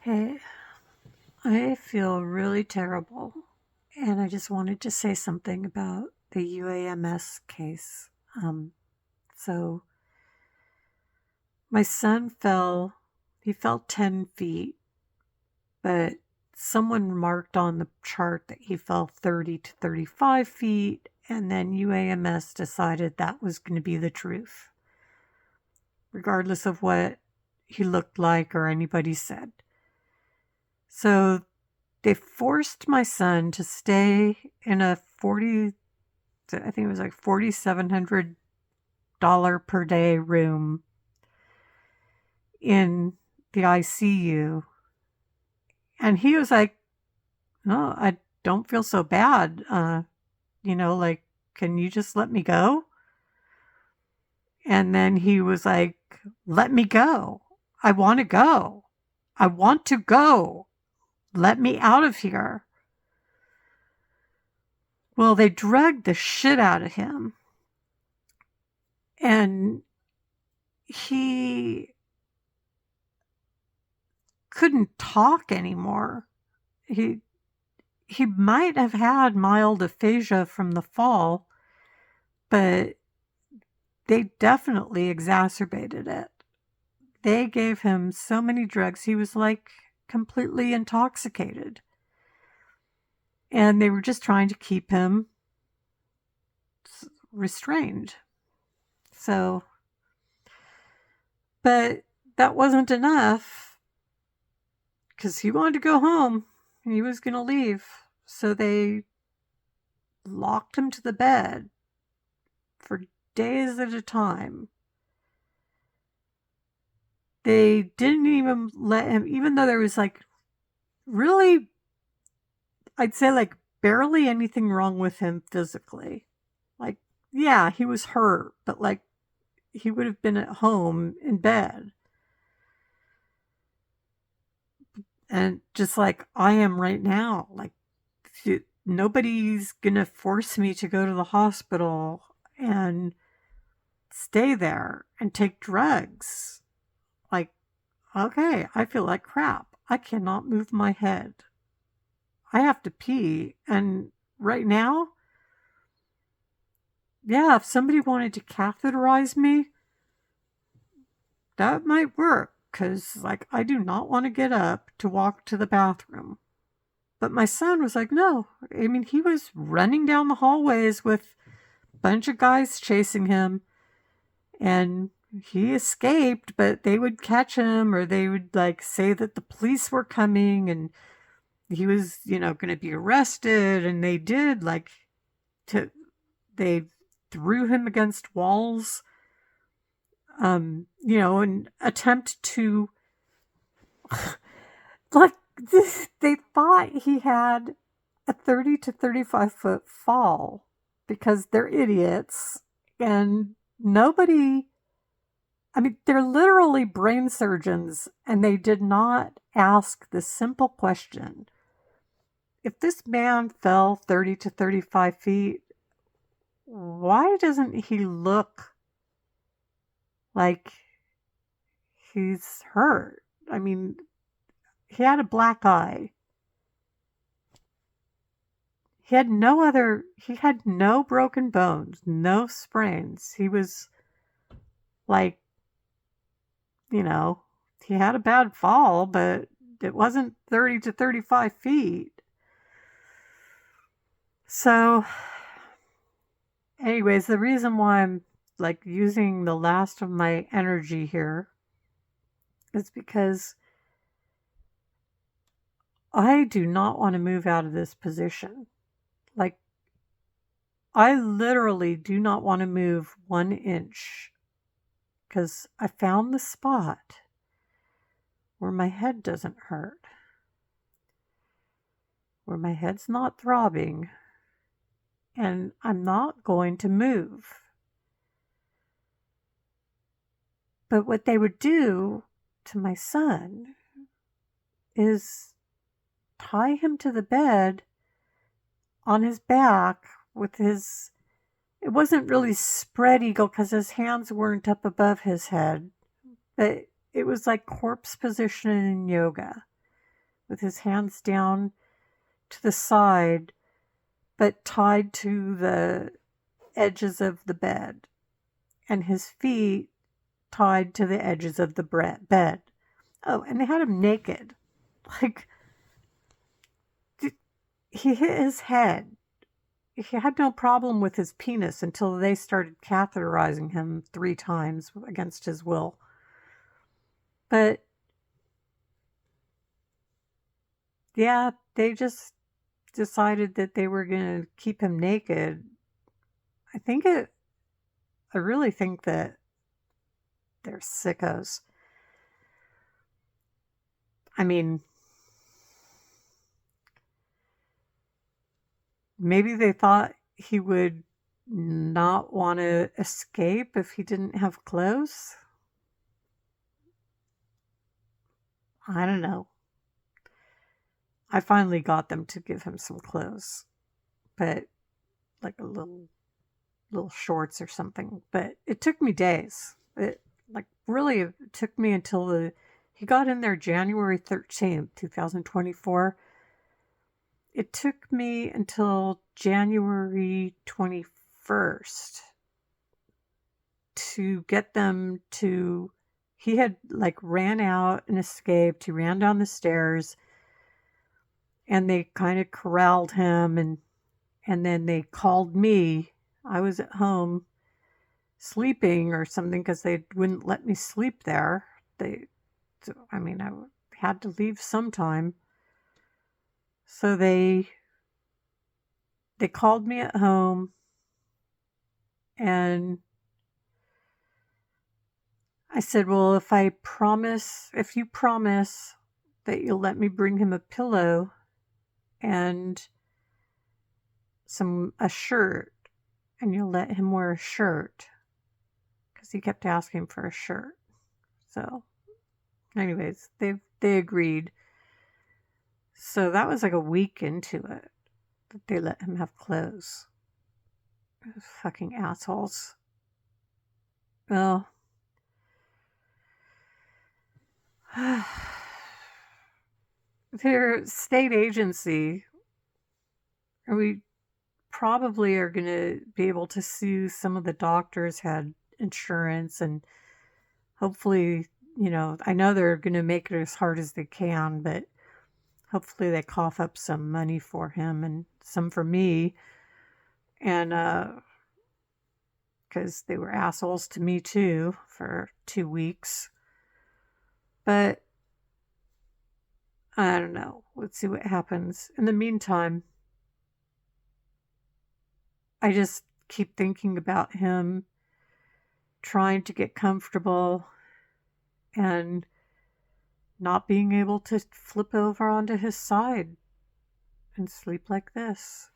Hey, I feel really terrible, and I just wanted to say something about the UAMS case. Um, so, my son he fell 10 feet, but someone marked on the chart that he fell 30 to 35 feet, and then UAMS decided that was going to be the truth, regardless of what he looked like or anybody said. So, they forced my son to stay in a I think it was like $4,700 per day room in the ICU. And he was like, "No, I don't feel so bad. Like, can you just let me go?" And then he was like, "Let me go. I want to go. I want to go. Let me out of here." Well, they drugged the shit out of him. And he couldn't talk anymore. He he might have had mild aphasia from the fall, but they definitely exacerbated it. They gave him so many drugs, he was like completely intoxicated. And they were just trying to keep him restrained. So, but that wasn't enough because he wanted to go home. He was going to leave. So they locked him to the bed for days at a time. They didn't even let him, even though there was like really, I'd say like barely anything wrong with him physically. Like, yeah, he was hurt, but like he would have been at home in bed. And just like I am right now, like nobody's going to force me to go to the hospital and stay there and take drugs. Like, okay, I feel like crap. I cannot move my head. I have to pee. And right now, yeah, if somebody wanted to catheterize me, that might work. Because, like, I do not want to get up to walk to the bathroom. But my son was like, no. I mean, he was running down the hallways with a bunch of guys chasing him. And he escaped, but they would catch him or they would, like, say that the police were coming and he was, going to be arrested. And they did, like, they threw him against walls, an attempt to, like, they thought he had a 30 to 35-foot fall because they're idiots and nobody, I mean, they're literally brain surgeons and they did not ask the simple question. If this man fell 30 to 35 feet, why doesn't he look like he's hurt? I mean, he had a black eye. He had no broken bones, no sprains. He was like, he had a bad fall, but it wasn't 30 to 35 feet. So, anyways, the reason why I'm like using the last of my energy here is because I do not want to move out of this position. Like, I literally do not want to move 1 inch because I found the spot where my head doesn't hurt, where my head's not throbbing, and I'm not going to move. But what they would do to my son is tie him to the bed on his back with his, it wasn't really spread eagle because his hands weren't up above his head, but it was like corpse position in yoga. with his hands down to the side, but tied to the edges of the bed, and his feet tied to the edges of the bed. Oh, and they had him naked. Like, he hit his head. He had no problem with his penis until they started catheterizing him 3 times against his will. But yeah, they just decided that they were going to keep him naked. I really think that they're sickos. I mean, maybe they thought he would not want to escape if he didn't have clothes. I don't know. I finally got them to give him some clothes, but like a little shorts or something. But it took me days. It took me until he got in there January 13th, 2024. It took me until January 21st to get them to. He had ran out and escaped. He ran down the stairs, and they kind of corralled him, and then they called me. I was at home sleeping or something because they wouldn't let me sleep there. I had to leave sometime. So they called me at home, and I said, well, if you promise that you'll let me bring him a pillow and a shirt, and you'll let him wear a shirt, because he kept asking for a shirt. So anyways, they agreed. So that was like a week into it that they let him have clothes. Fucking assholes. Well, their state agency, we probably are going to be able to sue. Some of the doctors had insurance, and hopefully, I know they're going to make it as hard as they can, but hopefully they cough up some money for him and some for me. And because they were assholes to me too for 2 weeks. But I don't know. Let's see what happens. In the meantime, I just keep thinking about him trying to get comfortable and not being able to flip over onto his side and sleep like this.